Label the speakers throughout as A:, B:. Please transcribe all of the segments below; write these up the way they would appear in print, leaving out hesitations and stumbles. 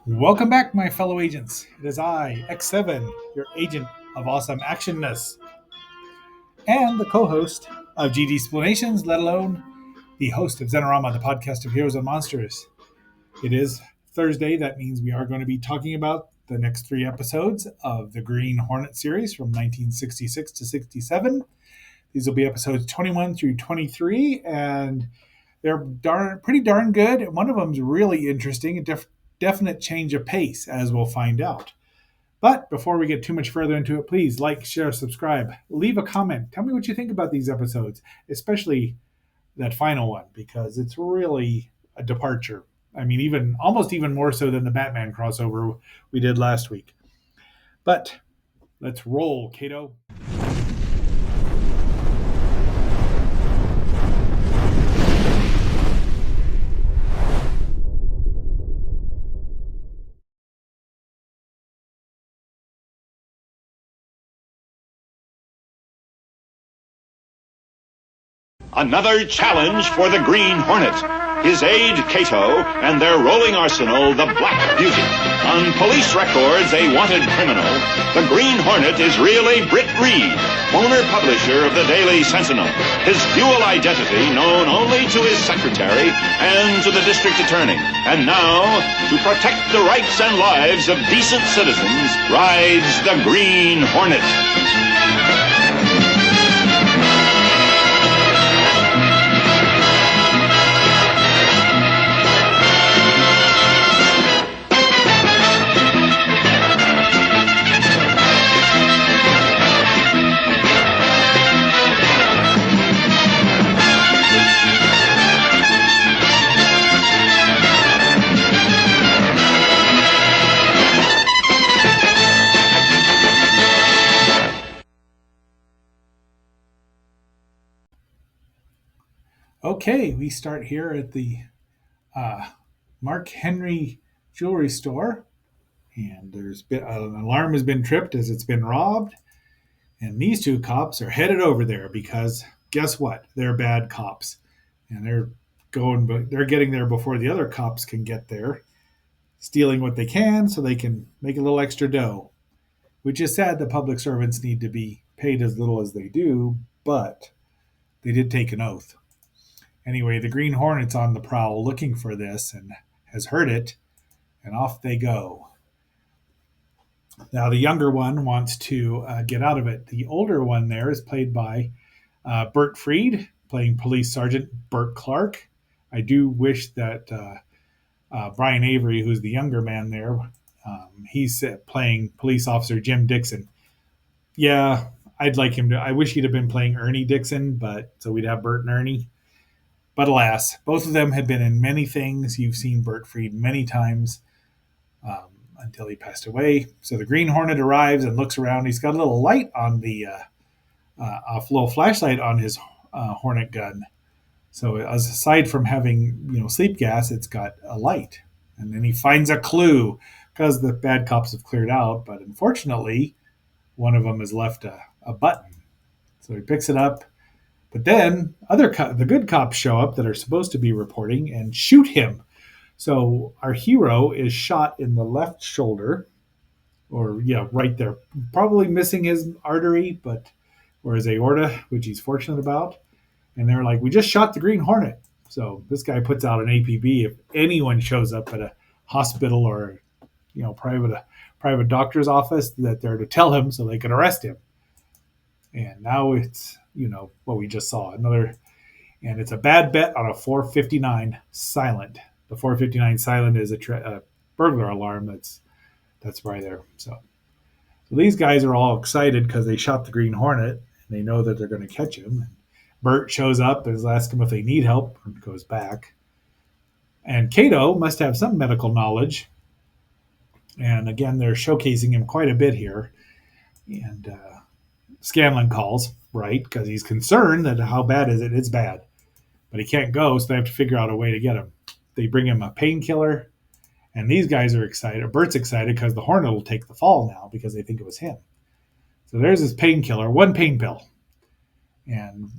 A: Welcome back, my fellow agents. It is I, X7, your agent of awesome actionness, and the co-host of GD Explanations, let alone the host of Zenorama, the podcast of heroes and monsters. It is Thursday. That means we are going to be talking about the next three episodes of the Green Hornet series from 1966 to 67. These will be episodes 21 through 23, and they're pretty darn good. One of them is really interesting, a definite change of pace, as we'll find out. But before we get too much further into it, please like, share, subscribe, leave a comment. Tell me what you think about these episodes, especially that final one, because it's really a departure. I mean, even more so than the Batman crossover we did last week. But let's roll, Kato.
B: Another challenge for the Green Hornet, his aide Kato, and their rolling arsenal, the Black Beauty. On police records, a wanted criminal, the Green Hornet is really Britt Reed, owner publisher of the Daily Sentinel. His dual identity known only to his secretary and to the district attorney. And now, to protect the rights and lives of decent citizens, rides the Green Hornet.
A: Okay, we start here at the Mark Henry jewelry store, and there's been an alarm has been tripped as it's been robbed, and these two cops are headed over there because guess what? They're bad cops, and they're getting there before the other cops can get there, stealing what they can so they can make a little extra dough. Which is sad. The public servants need to be paid as little as they do, but they did take an oath. Anyway, the Green Hornet's on the prowl looking for this and has heard it, and off they go. Now, the younger one wants to get out of it. The older one there is played by Bert Freed, playing Police Sergeant Bert Clark. I do wish that Brian Avery, who's the younger man there, he's playing Police Officer Jim Dixon. Yeah, I'd like him to. I wish he'd have been playing Ernie Dixon, but so we'd have Bert and Ernie. But alas, both of them had been in many things. You've seen Bert Freed many times until he passed away. So the Green Hornet arrives and looks around. He's got a little light on a little flashlight on his Hornet gun. So aside from having sleep gas, it's got a light. And then he finds a clue because the bad cops have cleared out. But unfortunately, one of them has left a button. So he picks it up. But then the good cops show up that are supposed to be reporting and shoot him. So our hero is shot in the left shoulder, right there, probably missing his artery, or his aorta, which he's fortunate about. And they're like, "We just shot the Green Hornet." So this guy puts out an APB if anyone shows up at a hospital or private doctor's office that they're to tell him so they can arrest him. And now it's what we just saw, and it's a bad bet on a 459 silent. The 459 silent is a burglar alarm that's right there. So these guys are all excited because they shot the Green Hornet and they know that they're going to catch him. And Bert shows up and asks him if they need help and goes back. And Kato must have some medical knowledge. And again, they're showcasing him quite a bit here. And Scanlon calls, right, because he's concerned that how bad is it? It's bad. But he can't go, so they have to figure out a way to get him. They bring him a painkiller, and these guys are excited. Bert's excited because the Hornet will take the fall now because they think it was him. So there's his painkiller, one pain pill. And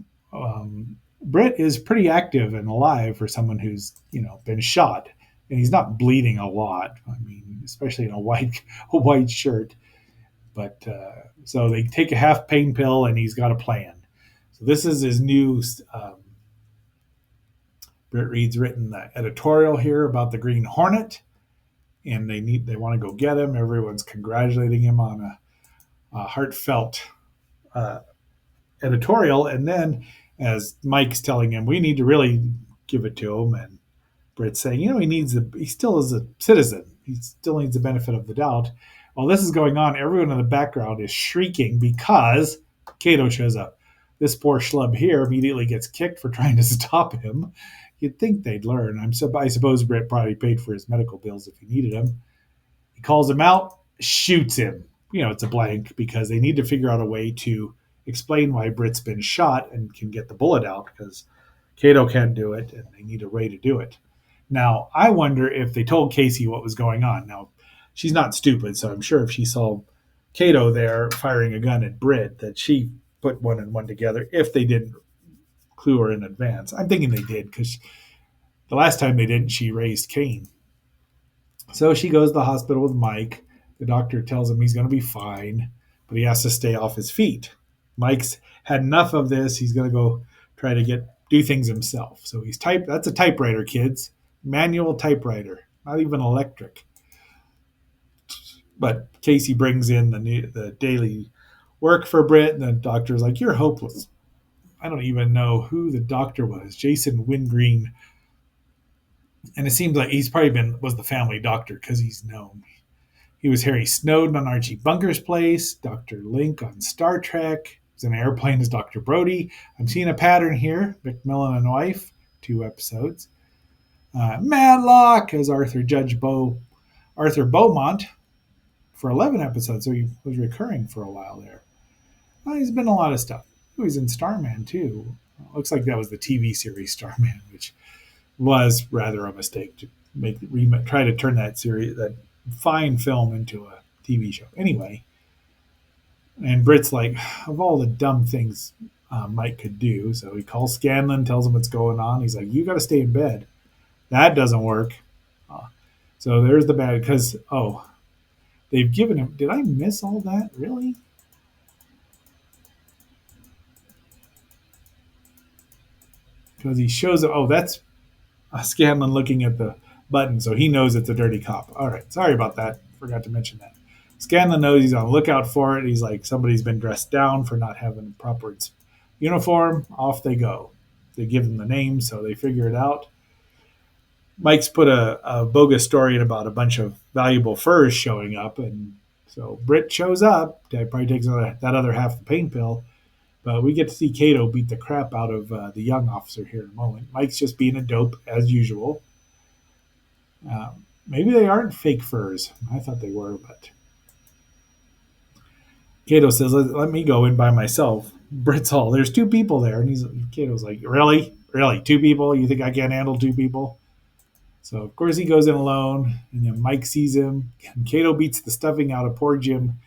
A: Britt is pretty active and alive for someone who's, been shot. and he's not bleeding a lot. I mean, especially in a white shirt. But so they take a half pain pill, and he's got a plan. So this is his new. Britt Reed's written the editorial here about the Green Hornet, and they want to go get him. Everyone's congratulating him on a heartfelt uh, editorial, and then as Mike's telling him, we need to really give it to him, and Britt's saying, he still is a citizen. He still needs the benefit of the doubt. While this is going on, everyone in the background is shrieking because Kato shows up. This poor schlub here immediately gets kicked for trying to stop him. You'd think they'd learn. I suppose Britt probably paid for his medical bills if he needed him. He calls him out, shoots him. It's a blank because they need to figure out a way to explain why Britt's been shot and can get the bullet out because Kato can't do it and they need a way to do it. Now, I wonder if they told Casey what was going on. Now, she's not stupid, so I'm sure if she saw Kato there firing a gun at Britt, that she put one and one together if they didn't clue her in advance. I'm thinking they did because the last time they didn't, she raised Cain. So she goes to the hospital with Mike. The doctor tells him he's going to be fine, but he has to stay off his feet. Mike's had enough of this. He's going to go try to do things himself. So that's a typewriter, kids. Manual typewriter, not even electric. But Casey brings in the daily work for Britt, and the doctor's like, "You're hopeless." I don't even know who the doctor was. Jason Wingreen, and it seems like he's probably was the family doctor because he's known. He was Harry Snowden on Archie Bunker's Place, Dr. Link on Star Trek. He's in an airplane as Dr. Brody. I'm seeing a pattern here. Macmillan and Wife, 2 episodes. Matlock as Arthur Beaumont for 11 episodes, so he was recurring for a while there. He's been in a lot of stuff. He was in Starman too. Looks like that was the TV series Starman, which was rather a mistake to try to turn that fine film into a TV show. Anyway, and Britt's like, of all the dumb things Mike could do, so he calls Scanlon, tells him what's going on. He's like, "You got to stay in bed." That doesn't work. So there's the bad because they've given him. Did I miss all that? Really? Because he shows up. Oh, that's Scanlon looking at the button, so he knows it's a dirty cop. All right, sorry about that. Forgot to mention that. Scanlon knows he's on the lookout for it. He's like, somebody's been dressed down for not having a proper uniform. Off they go. They give them the name, so they figure it out. Mike's put a bogus story in about a bunch of valuable furs showing up, and so Britt shows up. That probably takes that other half the pain pill. But we get to see Kato beat the crap out of the young officer here in a moment. Mike's just being a dope, as usual. Maybe they aren't fake furs. I thought they were, but Kato says, let me go in by myself. Britt's all, there's 2 people there. And Kato's like, really? Really? 2 people? You think I can't handle 2 people? So, of course, he goes in alone. And then Mike sees him. And Kato beats the stuffing out of poor Jim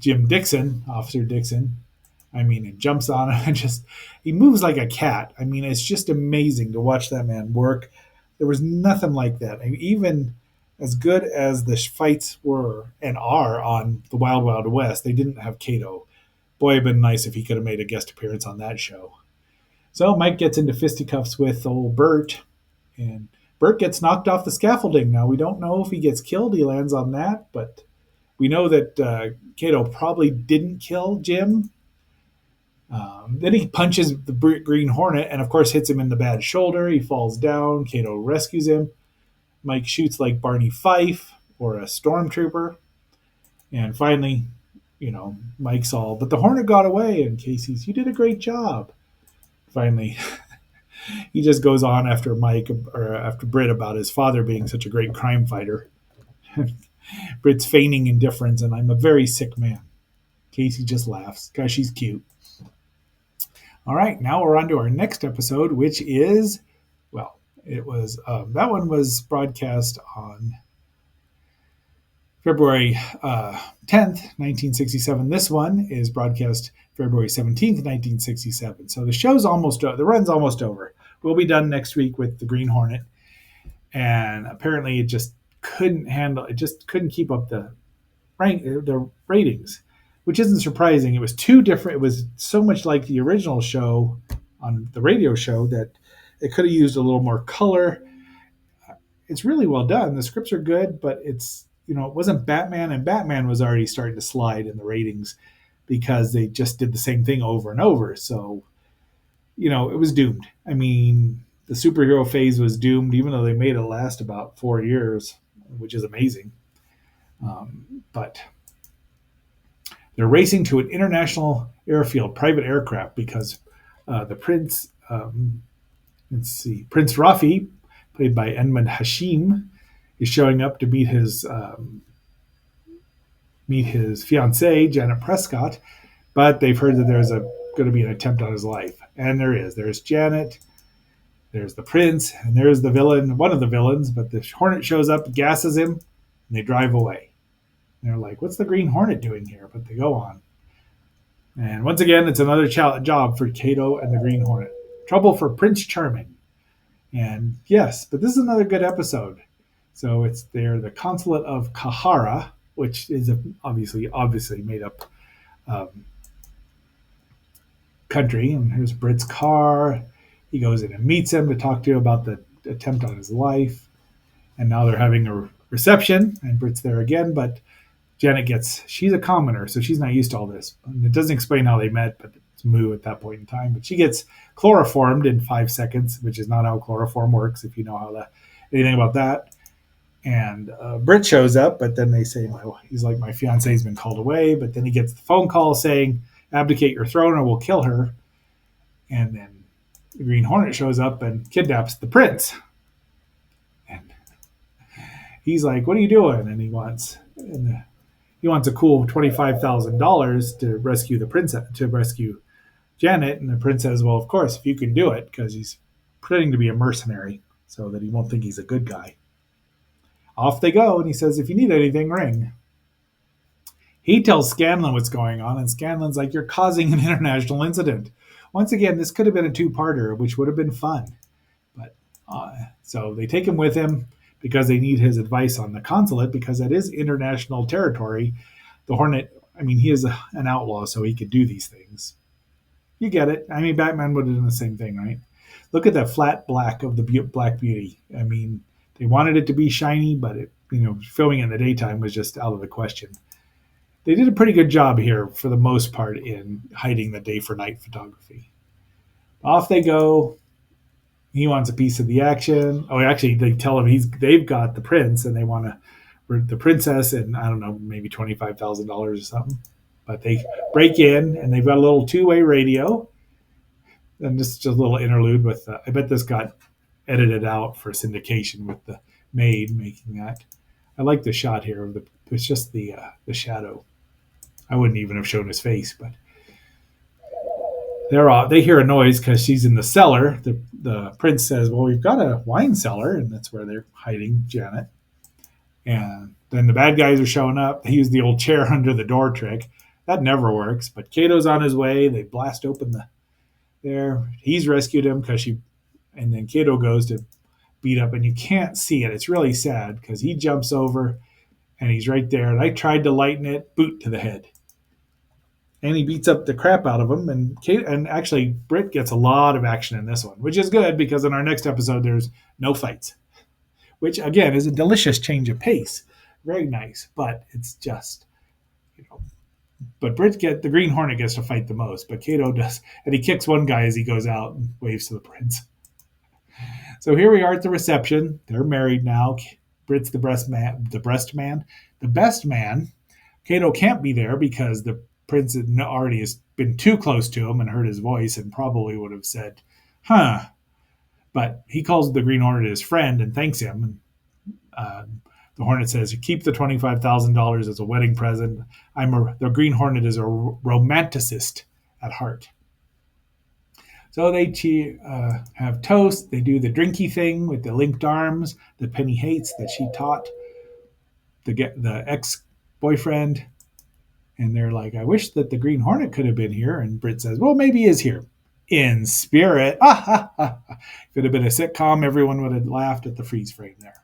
A: Dixon, Officer Dixon. And jumps on him and he moves like a cat. It's just amazing to watch that man work. There was nothing like that. Even as good as the fights were and are on the Wild Wild West, they didn't have Kato. Boy, it'd been nice if he could have made a guest appearance on that show. So Mike gets into fisticuffs with old Bert, and Bert gets knocked off the scaffolding. Now, we don't know if he gets killed. He lands on that, but we know that Kato probably didn't kill Jim. Then he punches the Green Hornet and, of course, hits him in the bad shoulder. He falls down. Kato rescues him. Mike shoots like Barney Fife or a stormtrooper. And finally, Mike's all, but the Hornet got away. And Casey's, you did a great job. Finally, he just goes on after Britt about his father being such a great crime fighter. Britt's feigning indifference, and I'm a very sick man. Casey just laughs because she's cute. All right, now we're on to our next episode, which is, that one was broadcast on February 10th, 1967. This one is broadcast February 17th, 1967. So the run's almost over. we'll be done next week with the Green Hornet. And apparently, it just couldn't handle. It just couldn't keep up the ratings, which isn't surprising. It was too different. It was so much like the original show on the radio show that it could have used a little more color. It's really well done. The scripts are good, but it wasn't Batman, and Batman was already starting to slide in the ratings because they just did the same thing over and over. So, it was doomed. I mean, the superhero phase was doomed, even though they made it last about 4 years, which is amazing. But they're racing to an international airfield, private aircraft, because the prince, let's see, Prince Rafi, played by Edmund Hashim, is showing up to meet his fiancee Janet Prescott, but they've heard that there's going to be an attempt on his life, and there is. There's Janet, there's the prince, and there's the villain, one of the villains. But the Hornet shows up, gasses him, and they drive away. And they're like, "What's the Green Hornet doing here?" But they go on, and once again, it's another job for Kato and the Green Hornet. Trouble for Prince Charming. And yes, but this is another good episode. So it's there, the consulate of Kahara, which is obviously made up um, country. And here's Brit's car. He goes in and meets him to talk to him about the attempt on his life. And now they're having a reception, and Brit's there again. But she's a commoner, so she's not used to all this. And it doesn't explain how they met, but it's moo at that point in time. But she gets chloroformed in 5 seconds, which is not how chloroform works, if you know anything about that. And Britt shows up, but then they say, he's like, my fiance's been called away. But then he gets the phone call saying, abdicate your throne or we'll kill her. And then the Green Hornet shows up and kidnaps the prince. And he's like, what are you doing? And he wants a cool $25,000 to rescue the princess, to rescue Janet. And the prince says, well, of course, if you can do it, because he's pretending to be a mercenary so that he won't think he's a good guy. Off they go, and he says, if you need anything, ring. He tells Scanlan what's going on, and Scanlan's like, you're causing an international incident. Once again, this could have been a two-parter, which would have been fun. But so they take him with him because they need his advice on the consulate, because that is international territory. The Hornet, I mean, he is an outlaw, so he could do these things. You get it. I mean, Batman would have done the same thing, right? Look at that flat black of the Black Beauty. I mean, they wanted it to be shiny, but filming in the daytime was just out of the question. They did a pretty good job here, for the most part, in hiding the day for night photography. Off they go. He wants a piece of the action. Oh, actually, they tell him they've got the prince, and they want the princess, and I don't know, maybe $25,000 or something. But they break in, and they've got a little two-way radio, and just a little interlude with. I bet this got edited out for syndication with the maid making that. I like the shot here of it's just the shadow. I wouldn't even have shown his face, but they hear a noise because she's in the cellar. The prince says, well, we've got a wine cellar, and that's where they're hiding Janet. And then the bad guys are showing up. They use the old chair under the door trick. That never works, but Kato's on his way. They blast open there. He's rescued him and then Kato goes to beat up, and you can't see it. It's really sad because he jumps over and he's right there. And I tried to lighten it, boot to the head. And he beats up the crap out of him. And actually, Britt gets a lot of action in this one, which is good because in our next episode, there's no fights, which again is a delicious change of pace. Very nice, but it's just, But the Green Hornet gets to fight the most, but Kato does, and he kicks one guy as he goes out and waves to the prince. So here we are at the reception. They're married now. Brit's the best man. Kato can't be there because the prince already has been too close to him and heard his voice and probably would have said, huh. But he calls the Green Hornet his friend and thanks him. And the Hornet says, keep the $25,000 as a wedding present. The Green Hornet is a romanticist at heart. So they have toast. They do the drinky thing with the linked arms that Penny hates, that she taught the ex-boyfriend. And they're like, I wish that the Green Hornet could have been here. And Britt says, well, maybe he is here. in spirit. If it had been a sitcom, everyone would have laughed at the freeze frame there.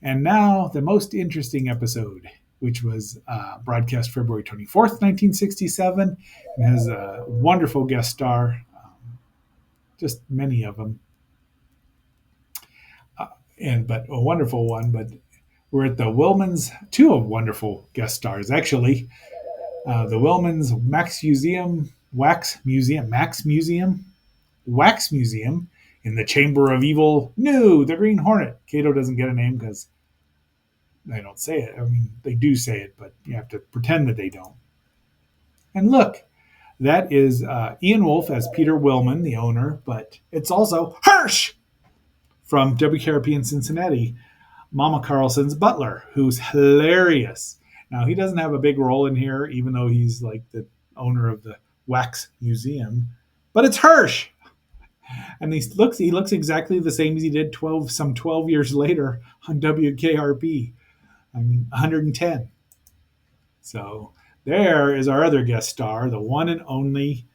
A: And now the most interesting episode, which was broadcast February 24th, 1967, and has a wonderful guest star, just many of them, and but a wonderful one. But we're at the Wilmans, two of wonderful guest stars actually. The Wilmans Max Museum, Wax Museum in the Chamber of Evil. No, the Green Hornet. Kato doesn't get a name because they don't say it. I mean, they do say it, but you have to pretend that they don't. And look, that is Ian Wolfe as Peter Willman, the owner, but it's also Hirsch from WKRP in Cincinnati, Mama Carlson's butler, who's hilarious. Now, he doesn't have a big role in here, even though he's like the owner of the Wax Museum, but it's Hirsch. And he looks exactly the same as he did 12 years later on WKRP. I mean, 110. So there is our other guest star, the one and only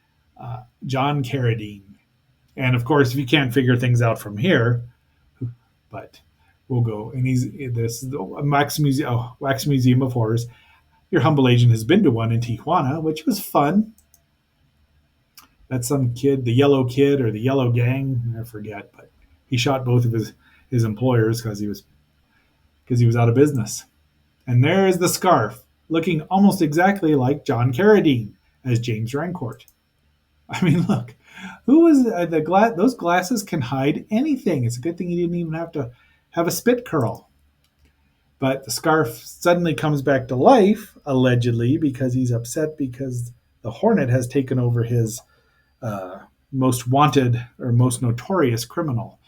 A: John Carradine. And of course, if you can't figure things out from here, but we'll go. And this is the Wax Museum of Horrors. Your humble agent has been to one in Tijuana, which was fun. That's some kid, the yellow kid or the yellow gang, I forget, but he shot both of his employers because he was out of business. And there is the scarf, looking almost exactly like John Carradine as James Rancourt. I mean, look, who was those glasses can hide anything. It's a good thing he didn't even have to have a spit curl. But the scarf suddenly comes back to life, allegedly, because he's upset because the Hornet has taken over his most wanted or most notorious criminal.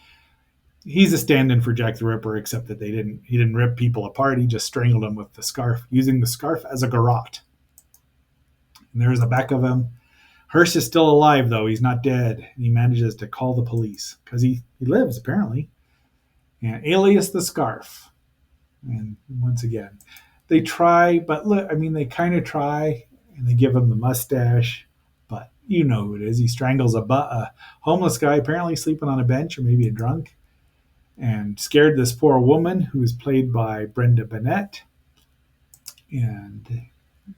A: He's a stand-in for Jack the Ripper, except that he didn't rip people apart. He just strangled them with the scarf, using the scarf as a garrote. And there's the back of him. Hirsch is still alive, though. He's not dead. He manages to call the police because he lives, apparently. And alias the scarf. And once again, they try, but look, I mean, they kind of try, and they give him the mustache, but you know who it is. He strangles a homeless guy, apparently sleeping on a bench or maybe a drunk, and scared this poor woman who is played by Brenda Bennett. And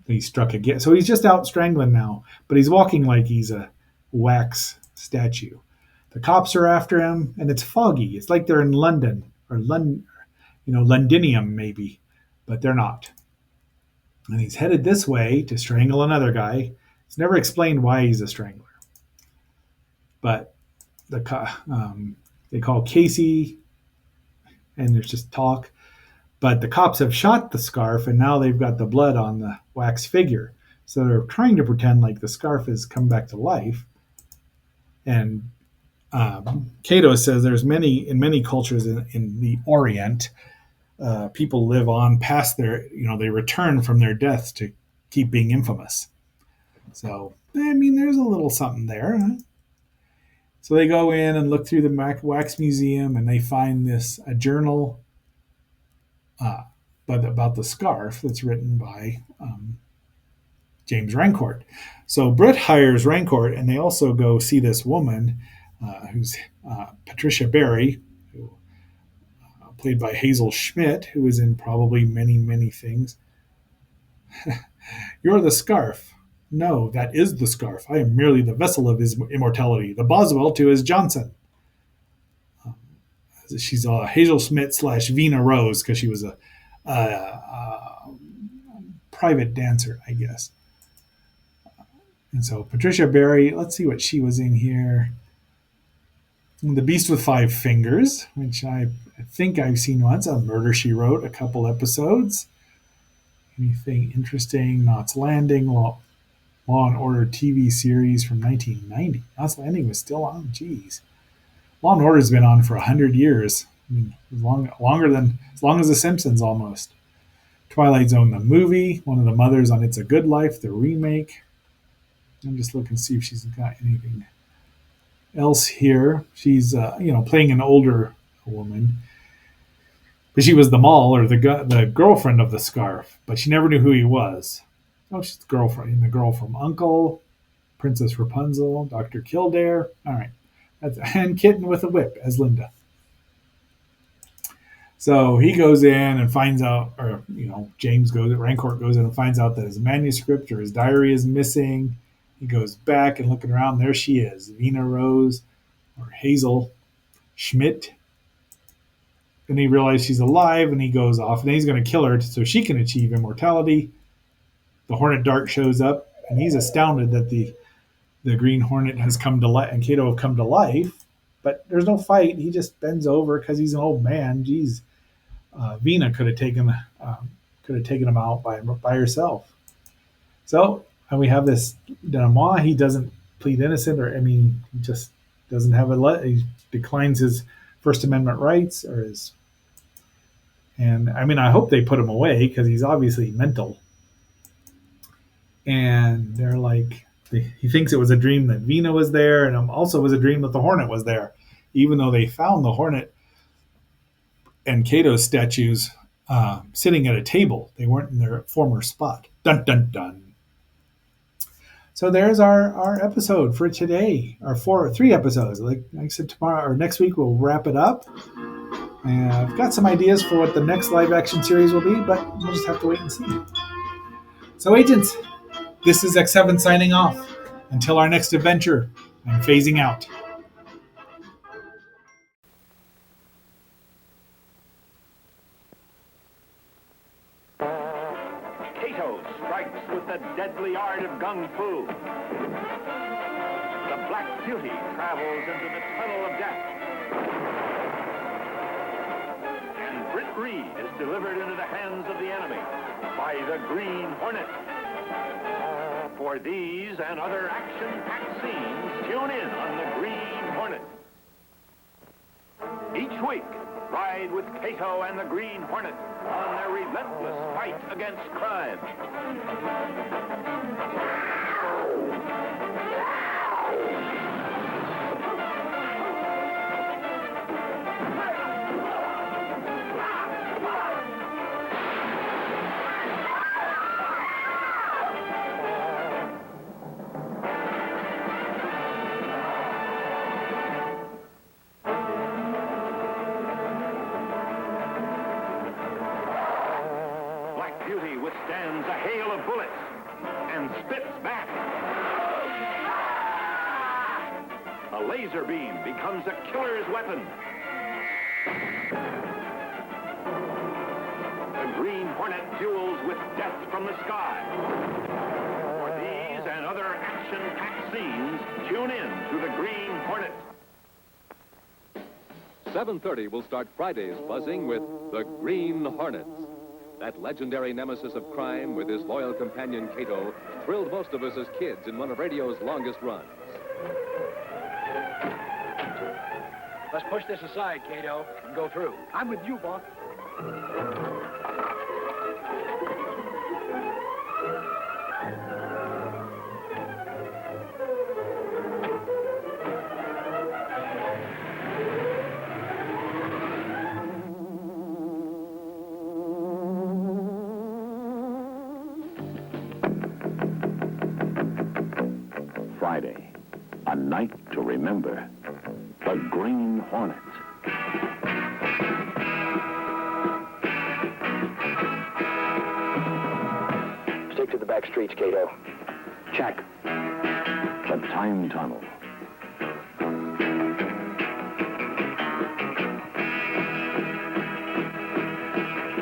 A: he struck again. So he's just out strangling now, but he's walking like he's a wax statue. The cops are after him, and it's foggy. It's like they're in London or Londinium maybe, but they're not. And he's headed this way to strangle another guy. It's never explained why he's a strangler, but they call Casey, and there's just talk. But the cops have shot the scarf, and now they've got the blood on the wax figure. So they're trying to pretend like the scarf has come back to life. And Kato says in many cultures in the Orient, people live on past they return from their deaths to keep being infamous. So, I mean, there's a little something there. Huh? So they go in and look through the wax museum, and they find a journal but about the scarf that's written by James Rancourt. So Britt hires Rancourt, and they also go see this woman who's Patricia Barry, who, played by Hazel Schmidt, who is in probably many, many things. You're the scarf. No, that is the scarf. I am merely the vessel of his immortality, the Boswell to his Johnson. She's a Hazel Schmidt / Vina Rose because she was a private dancer, I guess. And so Patricia Barry, let's see what she was in here. The Beast with Five Fingers, which I think I've seen once. A Murder, She Wrote, a couple episodes. Anything interesting? Knots Landing, Law and Order TV series from 1990. Knots Landing was still on. Jeez. Law and Order's been on for 100 years. I mean, as long as The Simpsons almost. Twilight Zone, the movie. One of the mothers on It's a Good Life, the remake. I'm just looking to see if she's got anything else here. She's playing an older woman, but she was the mall or the girlfriend of the scarf, but she never knew who he was. Oh, she's the girlfriend, the girl from Uncle. Princess Rapunzel, Dr. Kildare. All right. And Kitten with a Whip as Linda. So he goes in and finds out, or Rancourt goes in and finds out that his manuscript or his diary is missing. He goes back and looking around. There she is, Vina Rose or Hazel Schmidt. Then he realizes she's alive and he goes off and he's going to kill her so she can achieve immortality. The Hornet Dark shows up and he's astounded that the Green Hornet has come to life and Kato have come to life. But there's no fight. He just bends over because he's an old man. Geez, Vina could have taken him out by herself. So and we have this denouement. He doesn't plead innocent, he just doesn't have he declines his First Amendment rights or his. And I hope they put him away because he's obviously mental. And they're like, he thinks it was a dream that Vina was there, and also was a dream that the Hornet was there, even though they found the Hornet and Kato's statues sitting at a table. They weren't in their former spot. Dun dun dun. So there's our episode for today. Our 3 episodes. Like I said, tomorrow or next week we'll wrap it up. And I've got some ideas for what the next live action series will be, but we'll just have to wait and see. So agents, this is X7 signing off. Until our next adventure, I'm phasing out.
B: Kato strikes with the deadly art of Gung Fu. The Black Beauty travels into the tunnel of death. And Britt Reed is delivered into the hands of the enemy by the Green Hornet. For these and other action-packed scenes, tune in on the Green Hornet. Each week, ride with Kato and the Green Hornet on their relentless fight against crime. Beauty withstands a hail of bullets and spits back. A laser beam becomes a killer's weapon. The Green Hornet duels with death from the sky. For these and other action-packed scenes, tune in to the Green Hornet.
C: 7:30 will start Friday's buzzing with the Green Hornets. That legendary nemesis of crime with his loyal companion Kato thrilled most of us as kids in one of radio's longest runs.
D: Let's push this aside, Kato, and go through. I'm with you, boss.
E: Friday, a night to remember. The Green Hornet.
D: Stick to the back streets, Kato.
E: Check. The Time Tunnel.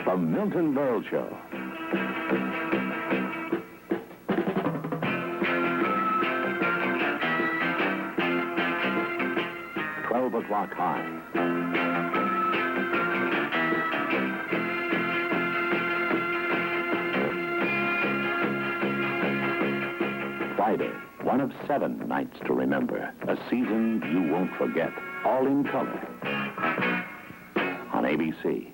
E: The Milton Berle Show. O'clock high. Friday, one of 7 nights to remember. A season you won't forget. All in color. On ABC.